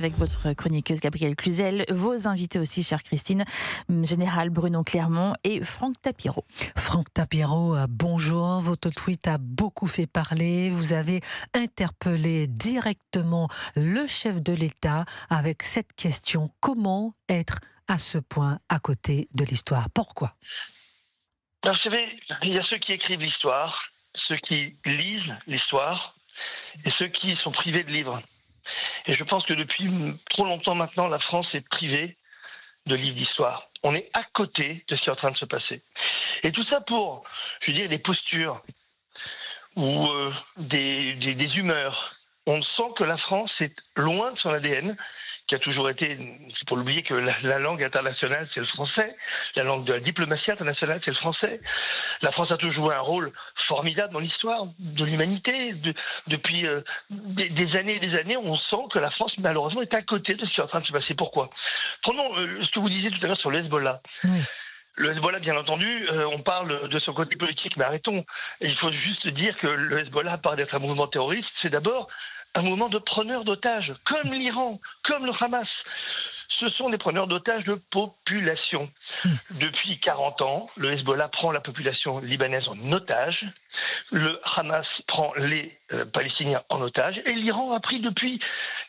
Avec votre chroniqueuse Gabrielle Cluzel, vos invités aussi, chère Christine, Général Bruno Clermont et Franck Tapiro. Franck Tapiro, bonjour. Votre tweet a beaucoup fait parler. Vous avez interpellé directement le chef de l'État avec cette question: comment être à ce point à côté de l'histoire? Pourquoi? Alors, vous savez, il y a ceux qui écrivent l'histoire, ceux qui lisent l'histoire et ceux qui sont privés de livres. Et je pense que depuis trop longtemps maintenant, la France est privée de livres d'histoire. On est à côté de ce qui est en train de se passer. Et tout ça pour, je veux dire, des postures ou des humeurs. On sent que la France est loin de son ADN, qui a toujours été, c'est pour l'oublier, que la langue internationale, c'est le français. La langue de la diplomatie internationale, c'est le français. La France a toujours joué un rôle formidable dans l'histoire de l'humanité. Depuis des années et des années, on sent que la France, malheureusement, est à côté de ce qui est en train de se passer. Pourquoi? Prenons ce que vous disiez tout à l'heure sur le Hezbollah. Oui. Le Hezbollah, bien entendu, on parle de son côté politique, mais arrêtons. Il faut juste dire que le Hezbollah, à part d'être un mouvement terroriste, c'est d'abord un mouvement de preneurs d'otages, comme l'Iran, comme le Hamas. Ce sont des preneurs d'otages de population. Depuis 40 ans, le Hezbollah prend la population libanaise en otage, le Hamas prend les Palestiniens en otage, et l'Iran a pris depuis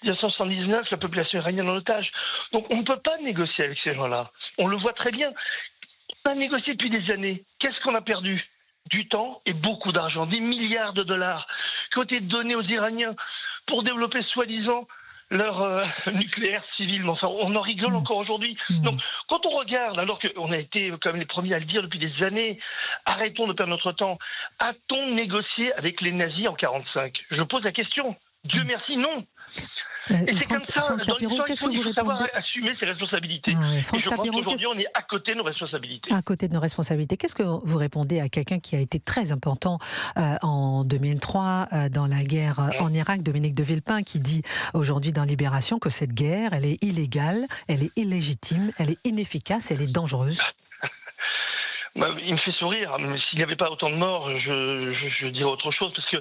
1979 la population iranienne en otage. Donc on ne peut pas négocier avec ces gens-là. On le voit très bien. On a négocié depuis des années. Qu'est-ce qu'on a perdu? Du temps et beaucoup d'argent, des milliards de dollars qui ont été donnés aux Iraniens pour développer soi-disant leur nucléaire civil. Enfin, on en rigole encore aujourd'hui. Donc, quand on regarde, alors qu'on a été comme les premiers à le dire depuis des années, arrêtons de perdre notre temps. A-t-on négocié avec les nazis en 1945? Je pose la question. Dieu merci, non. Et c'est comme ça, dans l'histoire, il faut savoir assumer ses responsabilités. Et je pense qu'aujourd'hui, on est à côté de nos responsabilités. À côté de nos responsabilités. Qu'est-ce que vous répondez à quelqu'un qui a été très important en 2003 dans la guerre en Irak, Dominique de Villepin, qui dit aujourd'hui dans Libération que cette guerre, elle est illégale, elle est illégitime, elle est inefficace, elle est dangereuse? Il me fait sourire, mais s'il n'y avait pas autant de morts, je dirais autre chose, parce que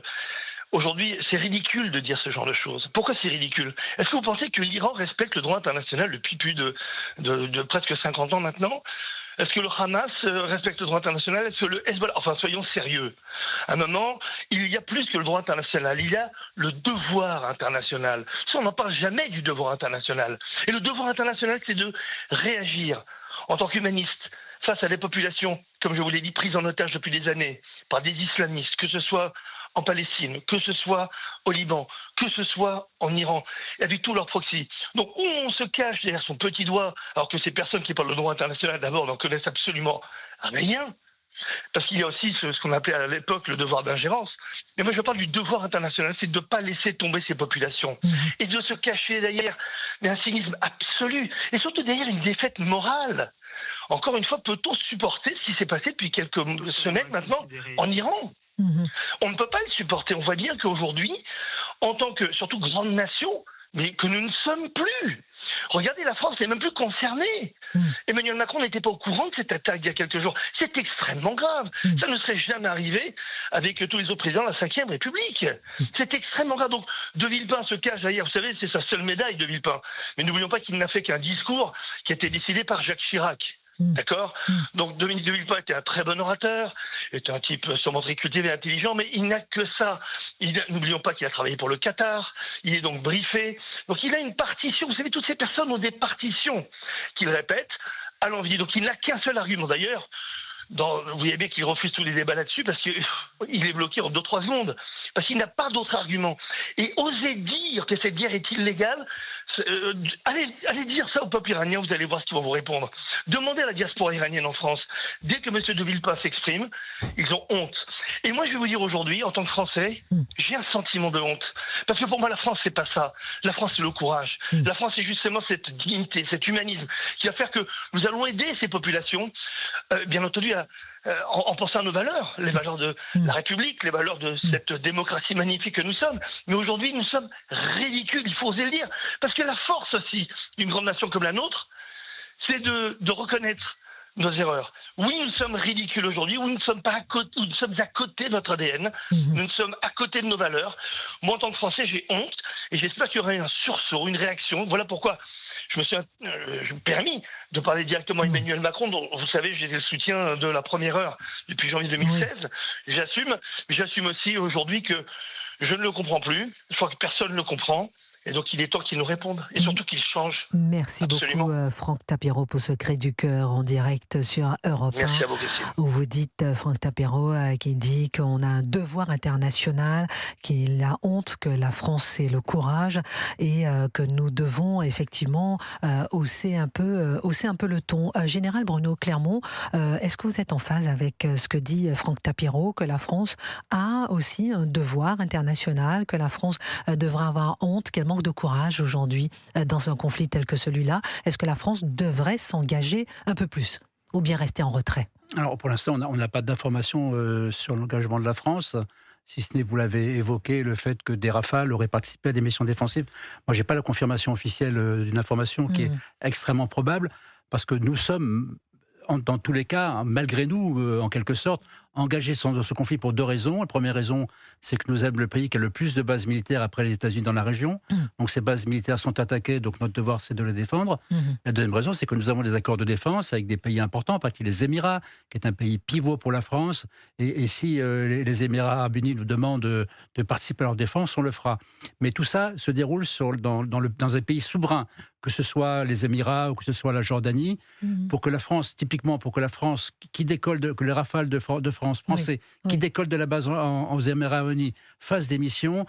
aujourd'hui, c'est ridicule de dire ce genre de choses. Pourquoi c'est ridicule? Est-ce que vous pensez que l'Iran respecte le droit international depuis plus de presque 50 ans maintenant? Est-ce que le Hamas respecte le droit international? Est-ce que le Hezbollah... Enfin, soyons sérieux. À un moment, il y a plus que le droit international. Il y a le devoir international. Ça, on n'en parle jamais du devoir international. Et le devoir international, c'est de réagir en tant qu'humaniste face à des populations, comme je vous l'ai dit, prises en otage depuis des années par des islamistes, que ce soit en Palestine, que ce soit au Liban, que ce soit en Iran, avec tous leurs proxys. Donc, où on se cache derrière son petit doigt, alors que ces personnes qui parlent le droit international, d'abord, n'en connaissent absolument rien, parce qu'il y a aussi ce qu'on appelait à l'époque le devoir d'ingérence. Mais moi, je parle du devoir international, c'est de ne pas laisser tomber ces populations, et de se cacher derrière un cynisme absolu, et surtout derrière une défaite morale. Encore une fois, peut-on supporter ce qui s'est passé depuis quelques semaines maintenant en Iran? On ne peut pas le supporter. On voit bien qu'aujourd'hui, en tant que, surtout grande nation, mais que nous ne sommes plus. Regardez, la France n'est même plus concernée. Emmanuel Macron n'était pas au courant de cette attaque il y a quelques jours. C'est extrêmement grave. Ça ne serait jamais arrivé avec tous les autres présidents de la Ve République. C'est extrêmement grave. Donc, De Villepin se cache derrière. Vous savez, c'est sa seule médaille, De Villepin. Mais n'oublions pas qu'il n'a fait qu'un discours qui a été décidé par Jacques Chirac. D'accord? Donc Dominique de Villepin était un très bon orateur, était un type sûrement très cultivé et intelligent, mais il n'a que ça. N'oublions pas qu'il a travaillé pour le Qatar, il est donc briefé. Donc il a une partition, vous savez, toutes ces personnes ont des partitions qu'il répète à l'envie. Donc il n'a qu'un seul argument d'ailleurs. Vous voyez bien qu'il refuse tous les débats là-dessus parce qu'il est bloqué en 2-3 secondes. Parce qu'il n'a pas d'autre argument. Et oser dire que cette guerre est illégale, allez dire ça au peuple iranien, vous allez voir ce qu'ils vont vous répondre. Demandez à la diaspora iranienne en France. Dès que M. de Villepin s'exprime, ils ont honte. Et moi, je vais vous dire aujourd'hui, en tant que Français, j'ai un sentiment de honte. Parce que pour moi, la France, c'est pas ça. La France, c'est le courage. La France, c'est justement cette dignité, cet humanisme qui va faire que nous allons aider ces populations, bien entendu, en pensant à nos valeurs, les valeurs de la République, les valeurs de cette démocratie magnifique que nous sommes. Mais aujourd'hui, nous sommes ridicules, il faut oser le dire. Parce que la force aussi d'une grande nation comme la nôtre, c'est de reconnaître nos erreurs. Oui, nous sommes ridicules aujourd'hui, oui, nous sommes à côté de notre ADN, nous sommes à côté de nos valeurs. Moi, en tant que Français, j'ai honte et j'espère qu'il y aura un sursaut, une réaction. Voilà pourquoi je me permis de parler directement à Emmanuel Macron, dont vous savez, j'ai le soutien de la première heure depuis janvier 2016. J'assume, mais j'assume aussi aujourd'hui que je ne le comprends plus. Je crois que personne ne le comprend. Et donc, il est temps qu'il nous réponde et surtout qu'il change. Merci beaucoup, Franck Tapero, pour ce Cri du cœur en direct sur Europe 1. Merci à vous, Christine. Où vous dites, Franck Tapero, qui dit qu'on a un devoir international, qu'il a honte que la France ait le courage et que nous devons effectivement hausser un peu le ton. Général Bruno Clermont, est-ce que vous êtes en phase avec ce que dit Franck Tapero, que la France a aussi un devoir international, que la France devra avoir honte, qu'elle manque de courage aujourd'hui dans un conflit tel que celui-là? Est-ce que la France devrait s'engager un peu plus ou bien rester en retrait? Alors pour l'instant, on n'a pas d'informations sur l'engagement de la France, si ce n'est, vous l'avez évoqué, le fait que des Rafales auraient participé à des missions défensives. Moi, je n'ai pas la confirmation officielle d'une information qui est extrêmement probable, parce que nous sommes, dans tous les cas, malgré nous, en quelque sorte, engagés dans ce conflit pour deux raisons. La première raison, c'est que nous sommes le pays qui a le plus de bases militaires après les États-Unis dans la région. Donc ces bases militaires sont attaquées, donc notre devoir, c'est de les défendre. La deuxième raison, c'est que nous avons des accords de défense avec des pays importants, en particulier les Émirats, qui est un pays pivot pour la France. Et si les Émirats arabes unis nous demandent de participer à leur défense, on le fera. Mais tout ça se déroule dans un pays souverain, que ce soit les Émirats ou que ce soit la Jordanie, pour que la France, typiquement, qui décolle, que les Rafales de France français, qui décollent de la base aux Émirats unis, fassent des missions,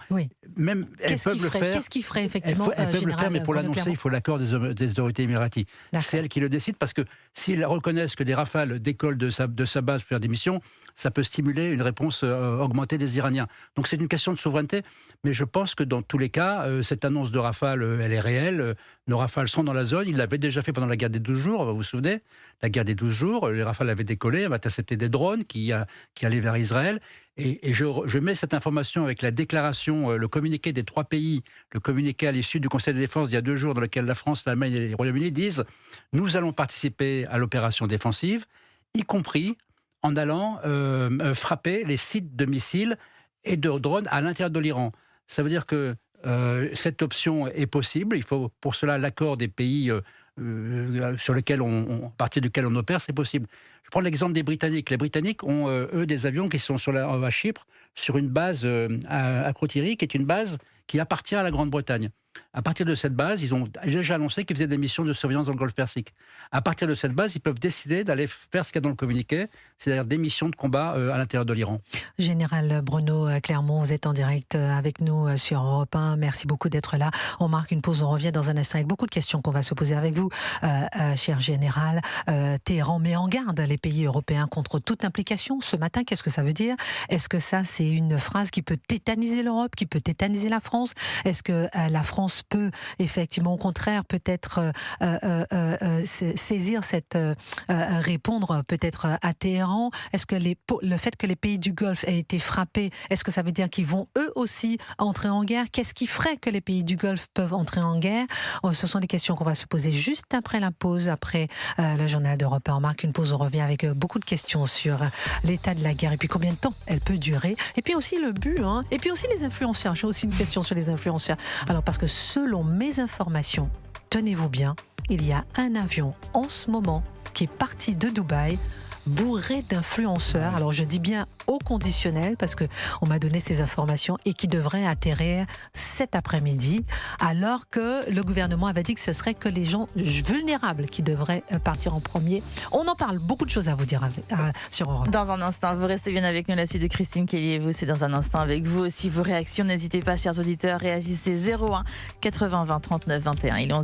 même elles peuvent le faire. Qu'est-ce qui ferait effectivement Elles peuvent le faire, mais pour l'annoncer, il faut l'accord des autorités émiraties. C'est elles qui le décident, parce que s'ils reconnaissent que des Rafales décollent de sa base pour faire des missions, ça peut stimuler une réponse augmentée des Iraniens. Donc c'est une question de souveraineté, mais je pense que dans tous les cas, cette annonce de Rafale, elle est réelle. Nos Rafales sont dans la zone. Ils l'avaient déjà fait pendant la guerre des 12 jours, vous vous souvenez? La guerre des 12 jours, les Rafales avaient décollé, avaient intercepté des drones qui allaient vers Israël. Et je mets cette information avec la déclaration, le communiqué des trois pays, le communiqué à l'issue du Conseil de défense il y a 2 jours, dans lequel la France, l'Allemagne et le Royaume-Uni disent « Nous allons participer à l'opération défensive, y compris en allant frapper les sites de missiles et de drones à l'intérieur de l'Iran ». Ça veut dire que cette option est possible. Il faut pour cela l'accord des pays sur lesquels à partir duquel on opère, c'est possible. Je prends l'exemple des Britanniques. Les Britanniques ont, eux, des avions qui sont à Chypre, sur une base à Crotiri, qui est une base qui appartient à la Grande-Bretagne. À partir de cette base, ils ont déjà annoncé qu'ils faisaient des missions de surveillance dans le Golfe Persique. À partir de cette base, ils peuvent décider d'aller faire ce qu'il y a dans le communiqué, c'est-à-dire des missions de combat à l'intérieur de l'Iran. Général Bruno Clermont, vous êtes en direct avec nous sur Europe 1. Merci beaucoup d'être là. On marque une pause, on revient dans un instant avec beaucoup de questions qu'on va se poser avec vous, cher général. Téhéran met en garde les pays européens contre toute implication. Ce matin, qu'est-ce que ça veut dire? Est-ce que ça, c'est une phrase qui peut tétaniser l'Europe, qui peut tétaniser la France? Est-ce que la France peut effectivement, au contraire, peut-être saisir répondre peut-être à Téhéran? Est-ce que le fait que les pays du Golfe aient été frappés, est-ce que ça veut dire qu'ils vont eux aussi entrer en guerre? Qu'est-ce qui ferait que les pays du Golfe peuvent entrer en guerre? Ce sont des questions qu'on va se poser juste après la pause, après le journal d'Europe 1. On marque une pause, on revient avec beaucoup de questions sur l'état de la guerre et puis combien de temps elle peut durer. Et puis aussi le but, et puis aussi les influenceurs. J'ai aussi une question sur les influenceurs. Alors parce que selon mes informations, tenez-vous bien, il y a un avion en ce moment qui est parti de Dubaï bourré d'influenceurs. Alors je dis bien au conditionnel parce que on m'a donné ces informations et qui devrait atterrir cet après-midi, alors que le gouvernement avait dit que ce serait que les gens vulnérables qui devraient partir en premier. On en parle, beaucoup de choses à vous dire sur Europe. Dans un instant, vous restez bien avec nous. La suite de Christine Kelly et vous, c'est dans un instant avec vous aussi. Vos réactions, n'hésitez pas, chers auditeurs, réagissez 01 80 20 39 21. Il est 11h.